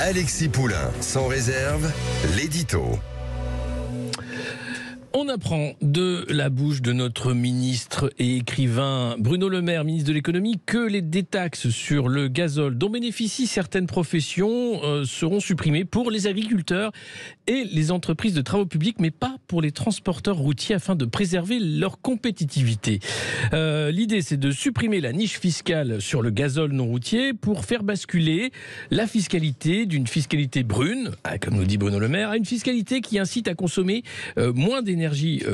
Alexis Poulain, sans réserve, l'édito. On apprend de la bouche de notre ministre et écrivain Bruno Le Maire, ministre de l'économie, que les détaxes sur le gazole dont bénéficient certaines professions seront supprimées pour les agriculteurs et les entreprises de travaux publics, mais pas pour les transporteurs routiers afin de préserver leur compétitivité. L'idée, c'est de supprimer la niche fiscale sur le gazole non routier pour faire basculer la fiscalité d'une fiscalité brune, comme nous dit Bruno Le Maire, à une fiscalité qui incite à consommer moins d'énergie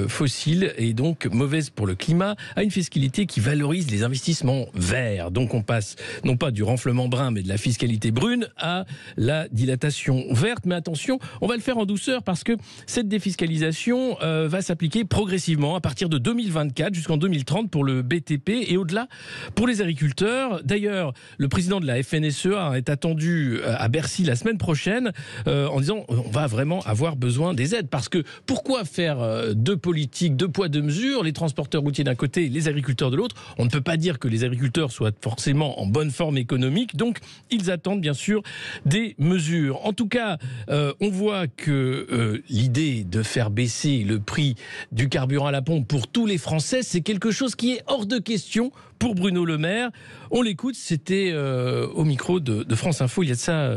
fossile et donc mauvaise pour le climat, à une fiscalité qui valorise les investissements verts. Donc on passe non pas du renflement brun mais de la fiscalité brune à la dilatation verte. Mais attention, on va le faire en douceur parce que cette défiscalisation va s'appliquer progressivement à partir de 2024 jusqu'en 2030 pour le BTP et au-delà pour les agriculteurs. D'ailleurs, le président de la FNSEA est attendu à Bercy la semaine prochaine en disant on va vraiment avoir besoin des aides. Parce que pourquoi faire deux politiques, deux poids, deux mesures, les transporteurs routiers d'un côté, les agriculteurs de l'autre? On ne peut pas dire que les agriculteurs soient forcément en bonne forme économique, donc ils attendent bien sûr des mesures. En tout cas, on voit que l'idée de faire baisser le prix du carburant à la pompe pour tous les Français, c'est quelque chose qui est hors de question pour Bruno Le Maire. On l'écoute, c'était au micro de France Info il y a de ça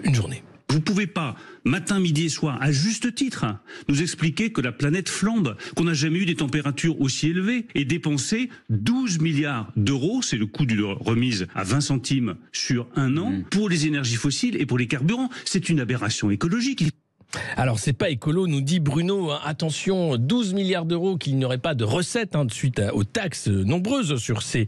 une journée. Vous ne pouvez pas, matin, midi et soir, à juste titre, nous expliquer que la planète flambe, qu'on n'a jamais eu des températures aussi élevées et dépenser 12 milliards d'euros, c'est le coût d'une remise à 20 centimes sur un an, pour les énergies fossiles et pour les carburants. C'est une aberration écologique. Alors, c'est pas écolo, nous dit Bruno. Attention, 12 milliards d'euros qu'il n'y aurait pas de recettes suite aux taxes nombreuses sur ces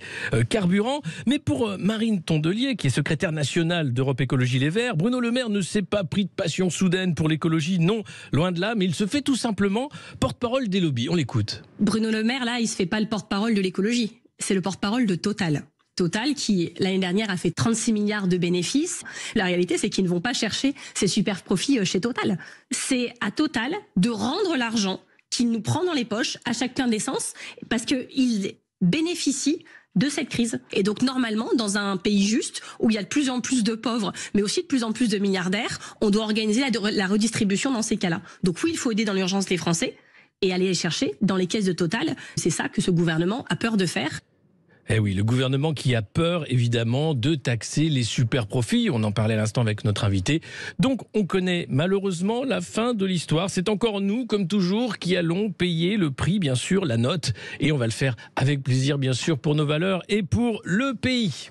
carburants. Mais pour Marine Tondelier, qui est secrétaire nationale d'Europe Écologie Les Verts, Bruno Le Maire ne s'est pas pris de passion soudaine pour l'écologie, non, loin de là, mais il se fait tout simplement porte-parole des lobbies. On l'écoute. Bruno Le Maire, là, il se fait pas le porte-parole de l'écologie, c'est le porte-parole de Total. Total qui, l'année dernière, a fait 36 milliards de bénéfices. La réalité, c'est qu'ils ne vont pas chercher ces super profits chez Total. C'est à Total de rendre l'argent qu'il nous prend dans les poches à chaque plein d'essence parce qu'ils bénéficient de cette crise. Et donc, normalement, dans un pays juste, où il y a de plus en plus de pauvres, mais aussi de plus en plus de milliardaires, on doit organiser la redistribution dans ces cas-là. Donc oui, il faut aider dans l'urgence les Français et aller les chercher dans les caisses de Total. C'est ça que ce gouvernement a peur de faire. Eh oui, le gouvernement qui a peur, évidemment, de taxer les super profits. On en parlait à l'instant avec notre invité. Donc, on connaît malheureusement la fin de l'histoire. C'est encore nous, comme toujours, qui allons payer le prix, bien sûr, la note. Et on va le faire avec plaisir, bien sûr, pour nos valeurs et pour le pays.